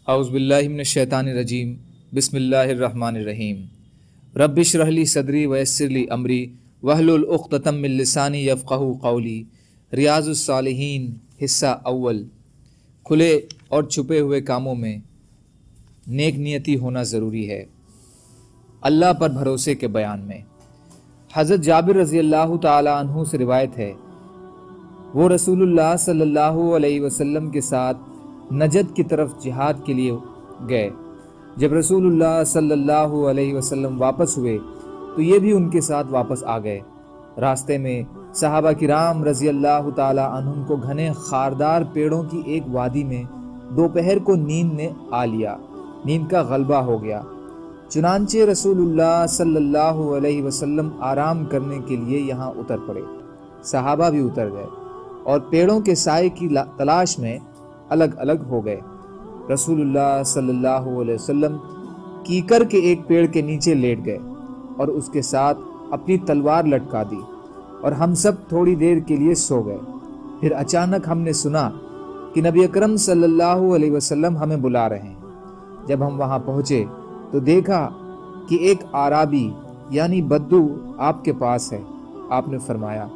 اعوذ باللہ من الشیطان الرجیم بسم اللہ الرحمن الرحیم رب اشرح لی صدری ویسر لی امری واحلل عقدۃ من لسانی یفقہوا قولی۔ ریاض الصالحین حصہ اول۔ کھلے اور چھپے ہوئے کاموں میں نیک نیتی ہونا ضروری ہے۔ اللہ پر بھروسے کے بیان میں حضرت جابر رضی اللہ تعالی عنہ سے روایت ہے، وہ رسول اللہ صلی اللہ علیہ وسلم کے ساتھ نجد کی طرف جہاد کے لیے گئے۔ جب رسول اللہ صلی اللہ علیہ وسلم واپس ہوئے تو یہ بھی ان کے ساتھ واپس آ گئے۔ راستے میں صحابہ کرام رضی اللہ تعالی عنہم کو گھنے خاردار پیڑوں کی ایک وادی میں دوپہر کو نیند نے آ لیا، نیند کا غلبہ ہو گیا۔ چنانچہ رسول اللہ صلی اللہ علیہ وسلم آرام کرنے کے لیے یہاں اتر پڑے، صحابہ بھی اتر گئے اور پیڑوں کے سائے کی تلاش میں الگ الگ ہو گئے۔ رسول اللہ صلی اللہ علیہ وسلم کیکر کے ایک پیڑ کے نیچے لیٹ گئے اور اس کے ساتھ اپنی تلوار لٹکا دی، اور ہم سب تھوڑی دیر کے لیے سو گئے۔ پھر اچانک ہم نے سنا کہ نبی اکرم صلی اللہ علیہ وسلم ہمیں بلا رہے ہیں۔ جب ہم وہاں پہنچے تو دیکھا کہ ایک اعرابی یعنی بدو آپ کے پاس ہے۔ آپ نے فرمایا،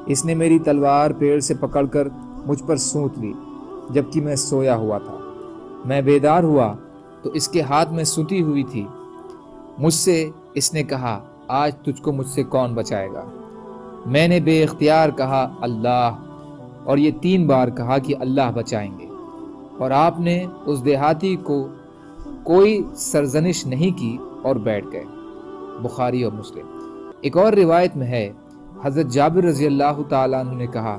اس نے میری تلوار پیڑ سے پکڑ کر مجھ پر سونت لی جبکہ میں سویا ہوا تھا۔ میں بیدار ہوا تو اس کے ہاتھ میں سوتی ہوئی تھی۔ مجھ سے اس نے کہا، آج تجھ کو مجھ سے کون بچائے گا؟ میں نے بے اختیار کہا، اللہ، اور یہ 3 بار کہا کہ اللہ بچائیں گے، اور آپ نے اس دیہاتی کو کوئی سرزنش نہیں کی اور بیٹھ گئے۔ بخاری اور مسلم۔ ایک اور روایت میں ہے، حضرت جابر رضی اللہ تعالیٰ عنہ نے کہا،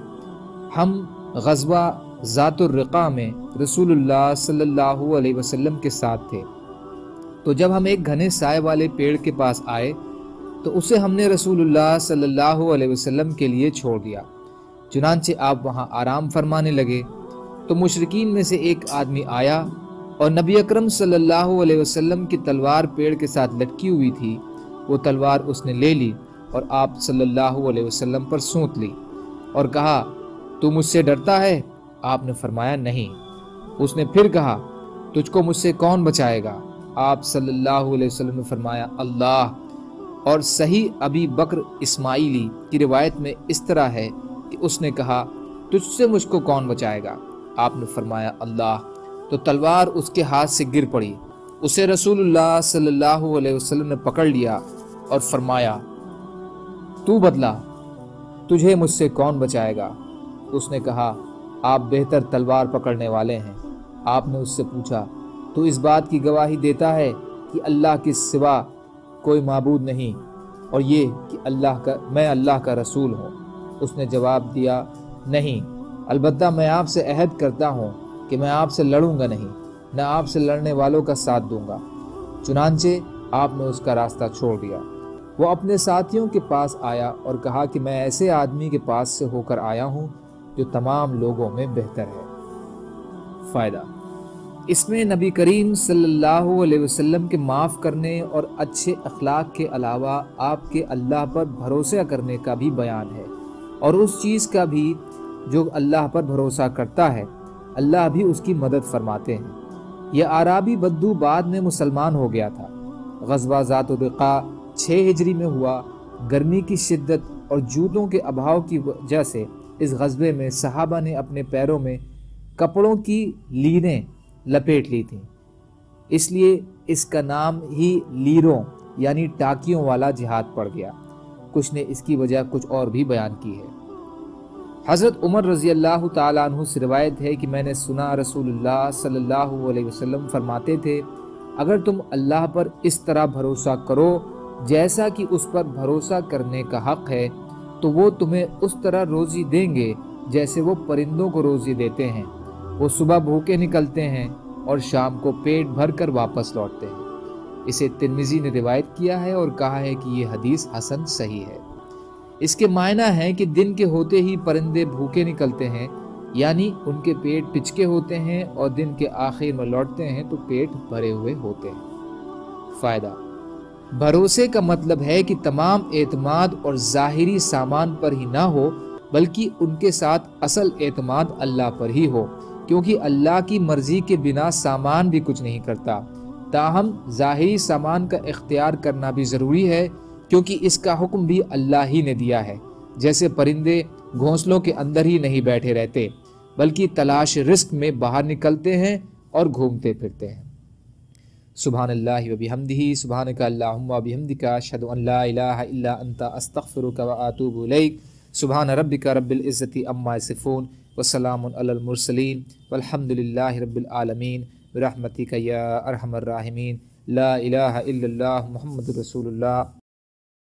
ہم غزوہ ذات الرقاع میں رسول اللہ صلی اللہ علیہ وسلم کے ساتھ تھے، تو جب ہم ایک گھنے سائے والے پیڑ کے پاس آئے تو اسے ہم نے رسول اللہ صلی اللہ علیہ وسلم کے لیے چھوڑ دیا۔ چنانچہ آپ وہاں آرام فرمانے لگے تو مشرکین میں سے ایک آدمی آیا اور نبی اکرم صلی اللہ علیہ وسلم کی تلوار پیڑ کے ساتھ لٹکی ہوئی تھی، وہ تلوار اس نے لے لی اور آپ صلی اللہ علیہ وسلم پر سونت لی اور کہا، تو مجھ سے ڈرتا ہے؟ آپ نے فرمایا، نہیں۔ اس نے پھر کہا، تجھ کو مجھ سے کون بچائے گا؟ آپ صلی اللہ علیہ وسلم نے فرمایا، اللہ۔ اور صحیح ابی بکر اسماعیلی کی روایت میں اس طرح ہے کہ اس نے کہا، تجھ سے مجھ کو کون بچائے گا؟ آپ نے فرمایا، اللہ۔ تو تلوار اس کے ہاتھ سے گر پڑی، اسے رسول اللہ صلی اللہ علیہ وسلم نے پکڑ لیا اور فرمایا، تو بدلا، تجھے مجھ سے کون بچائے گا؟ اس نے کہا، آپ بہتر تلوار پکڑنے والے ہیں۔ آپ نے اس سے پوچھا، تو اس بات کی گواہی دیتا ہے کہ اللہ کے سوا کوئی معبود نہیں، اور یہ کہ میں اللہ کا رسول ہوں؟ اس نے جواب دیا، نہیں، البتہ میں آپ سے عہد کرتا ہوں کہ میں آپ سے لڑوں گا نہیں، نہ آپ سے لڑنے والوں کا ساتھ دوں گا۔ چنانچہ آپ نے اس کا راستہ چھوڑ دیا۔ وہ اپنے ساتھیوں کے پاس آیا اور کہا کہ میں ایسے آدمی کے پاس سے ہو کر آیا ہوں جو تمام لوگوں میں بہتر ہے۔ فائدہ: اس میں نبی کریم صلی اللہ علیہ وسلم کے معاف کرنے اور اچھے اخلاق کے علاوہ آپ کے اللہ پر بھروسہ کرنے کا بھی بیان ہے، اور اس چیز کا بھی جو اللہ پر بھروسہ کرتا ہے اللہ بھی اس کی مدد فرماتے ہیں۔ یہ اعرابی بدو بعد میں مسلمان ہو گیا تھا۔ غزوہ ذات الرقاع 6 ہجری میں ہوا۔ گرمی کی شدت اور جوتوں کے ابھاؤ کی وجہ سے اس غزوے میں صحابہ نے اپنے پیروں میں کپڑوں کی لیریں لپیٹ لی تھیں، اس لیے اس کا نام ہی لیروں یعنی ٹاکیوں والا جہاد پڑ گیا۔ کچھ نے اس کی وجہ کچھ اور بھی بیان کی ہے۔ حضرت عمر رضی اللہ تعالیٰ عنہ سے روایت ہے کہ میں نے سنا رسول اللہ صلی اللہ علیہ وسلم فرماتے تھے، اگر تم اللہ پر اس طرح بھروسہ کرو جیسا کہ اس پر بھروسہ کرنے کا حق ہے، تو وہ تمہیں اس طرح روزی دیں گے جیسے وہ پرندوں کو روزی دیتے ہیں۔ وہ صبح بھوکے نکلتے ہیں اور شام کو پیٹ بھر کر واپس لوٹتے ہیں۔ اسے ترمذی نے روایت کیا ہے اور کہا ہے کہ یہ حدیث حسن صحیح ہے۔ اس کے معنی ہے کہ دن کے ہوتے ہی پرندے بھوکے نکلتے ہیں، یعنی ان کے پیٹ پچکے ہوتے ہیں، اور دن کے آخر میں لوٹتے ہیں تو پیٹ بھرے ہوئے ہوتے ہیں۔ فائدہ: بھروسے کا مطلب ہے کہ تمام اعتماد اور ظاہری سامان پر ہی نہ ہو، بلکہ ان کے ساتھ اصل اعتماد اللہ پر ہی ہو، کیونکہ اللہ کی مرضی کے بنا سامان بھی کچھ نہیں کرتا۔ تاہم ظاہری سامان کا اختیار کرنا بھی ضروری ہے، کیونکہ اس کا حکم بھی اللہ ہی نے دیا ہے۔ جیسے پرندے گھونسلوں کے اندر ہی نہیں بیٹھے رہتے، بلکہ تلاش رزق میں باہر نکلتے ہیں اور گھومتے پھرتے ہیں۔ سبحان اللہ و بحمدہ، سبحانک اللہم و بحمدک، اشہد ان لا الہ الا انت، استغفرک و اتوب الیک۔ سبحان ربک رب العزت عما یصفون، وسلام علی المرسلین، والحمد للہ رب العالمین، برحمتک یا ارحم الراحمین، لا الہ الا اللہ، محمد رسول اللہ۔